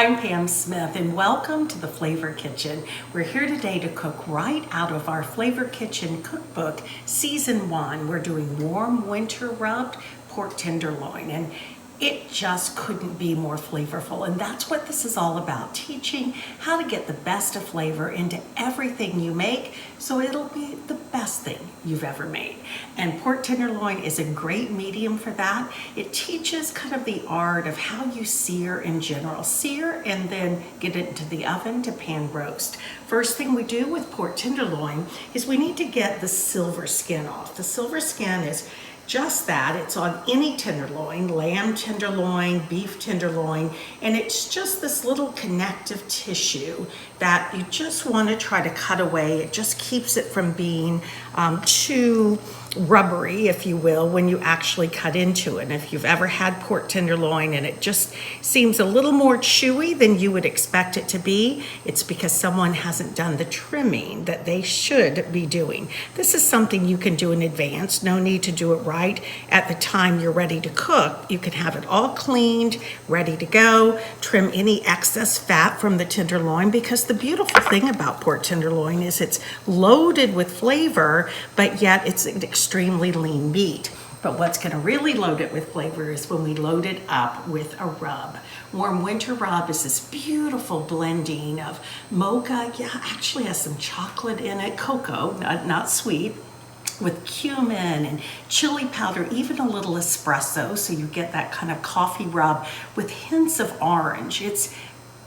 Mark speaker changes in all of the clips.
Speaker 1: I'm Pam Smith and welcome to the Flavor Kitchen. We're here today to cook right out of our Flavor Kitchen cookbook, Season 1. We're doing warm winter rubbed pork tenderloin, and it just couldn't be more flavorful. And that's what this is all about, teaching how to get the best of flavor into everything you make so it'll be the best thing you've ever made. And pork tenderloin is a great medium for that. It teaches kind of the art of how you sear in general. Sear and then get it into the oven to pan roast. First thing we do with pork tenderloin is we need to get the silver skin off. The silver skin is just that. It's on any tenderloin, lamb tenderloin, beef tenderloin, and it's just this little connective tissue that you just want to try to cut away. It just keeps it from being too rubbery, if you will, when you actually cut into it. And if you've ever had pork tenderloin and it just seems a little more chewy than you would expect it to be, it's because someone hasn't done the trimming that they should be doing. This is something you can do in advance. No need to do it right at the time you're ready to cook. You can have it all cleaned, ready to go, trim any excess fat from the tenderloin, because the beautiful thing about pork tenderloin is it's loaded with flavor, but yet it's an extremely lean meat. But what's going to really load it with flavor is when we load it up with a rub. Warm winter rub is this beautiful blending of mocha, actually has some chocolate in it, cocoa, not sweet, with cumin and chili powder, even a little espresso, so you get that kind of coffee rub with hints of orange. It's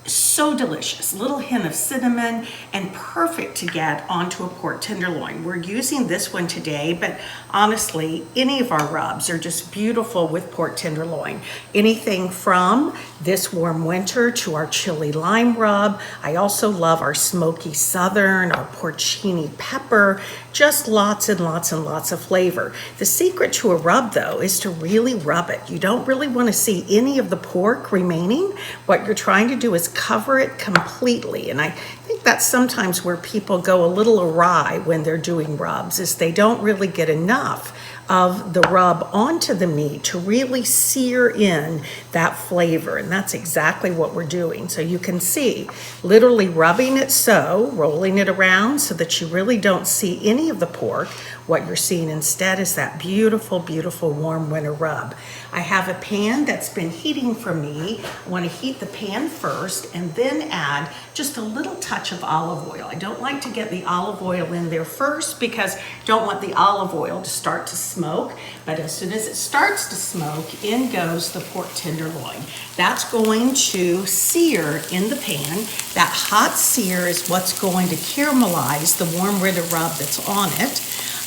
Speaker 1: so delicious, little hint of cinnamon, and perfect to get onto a pork tenderloin. We're using this one today, but honestly, any of our rubs are just beautiful with pork tenderloin. Anything from this warm winter to our chili lime rub. I also love our smoky southern, our porcini pepper, just lots and lots and lots of flavor. The secret to a rub, though, is to really rub it. You don't really want to see any of the pork remaining. What you're trying to do is cover it completely. And I think that's sometimes where people go a little awry when they're doing rubs, is they don't really get enough of the rub onto the meat to really sear in that flavor. And that's exactly what we're doing. So you can see, literally rubbing it, so rolling it around so that you really don't see any of the pork. What you're seeing instead is that beautiful, beautiful warm winter rub. I have a pan that's been heating for me. I want to heat the pan first and then add just a little touch of olive oil. I don't like to get the olive oil in there first because I don't want the olive oil to start to smoke. But as soon as it starts to smoke, in goes the pork tenderloin. That's going to sear in the pan. That hot sear is what's going to caramelize the warm winter rub that's on it.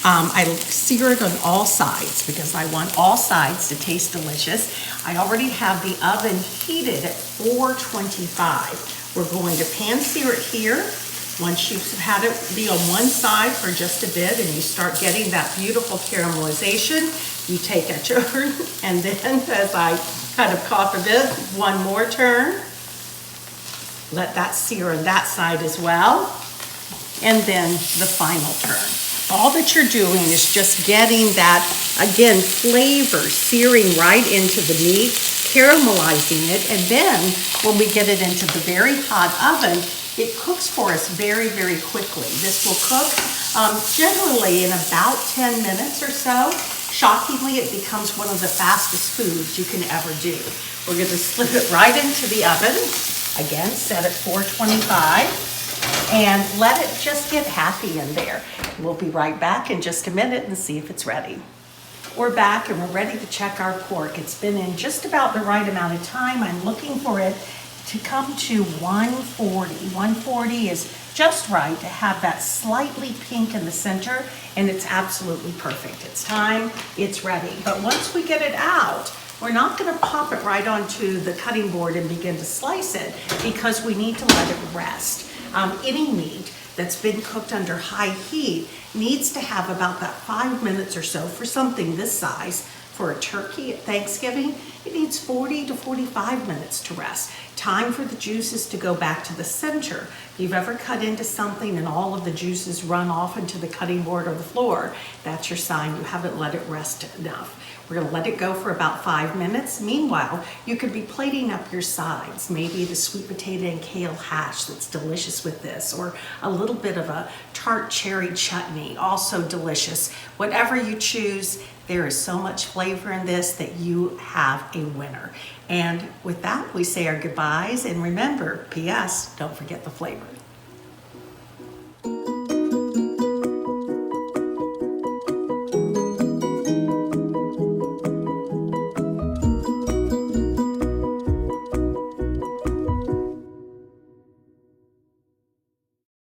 Speaker 1: I sear it on all sides because I want all sides to taste delicious. I already have the oven heated at 425. We're going to pan sear it here. Once you've had it be on one side for just a bit and you start getting that beautiful caramelization, you take a turn, and then as I kind of cough a bit, one more turn. Let that sear on that side as well. And then the final turn. All that you're doing is just getting that, again, flavor searing right into the meat, caramelizing it, and then when we get it into the very hot oven, it cooks for us very, very quickly. This will cook generally in about 10 minutes or so. Shockingly, it becomes one of the fastest foods you can ever do. We're going to slip it right into the oven. Again, set at 425. And let it just get happy in there. We'll be right back in just a minute and see if it's ready. We're back and we're ready to check our pork. It's been in just about the right amount of time. I'm looking for it to come to 140. 140 is just right to have that slightly pink in the center, and it's absolutely perfect. It's time, it's ready. But once we get it out, we're not going to pop it right onto the cutting board and begin to slice it because we need to let it rest. Any meat that's been cooked under high heat needs to have about that 5 minutes or so for something this size For a turkey at Thanksgiving, it needs 40 to 45 minutes to rest. Time for the juices to go back to the center. If you've ever cut into something and all of the juices run off into the cutting board or the floor, that's your sign you haven't let it rest enough. We're going to let it go for about 5 minutes. Meanwhile, you could be plating up your sides, maybe the sweet potato and kale hash that's delicious with this, or a little bit of a tart cherry chutney, also delicious. Whatever you choose, there is so much flavor in this that you have a winner. And with that, we say our goodbyes, and remember, P.S., don't forget the flavors.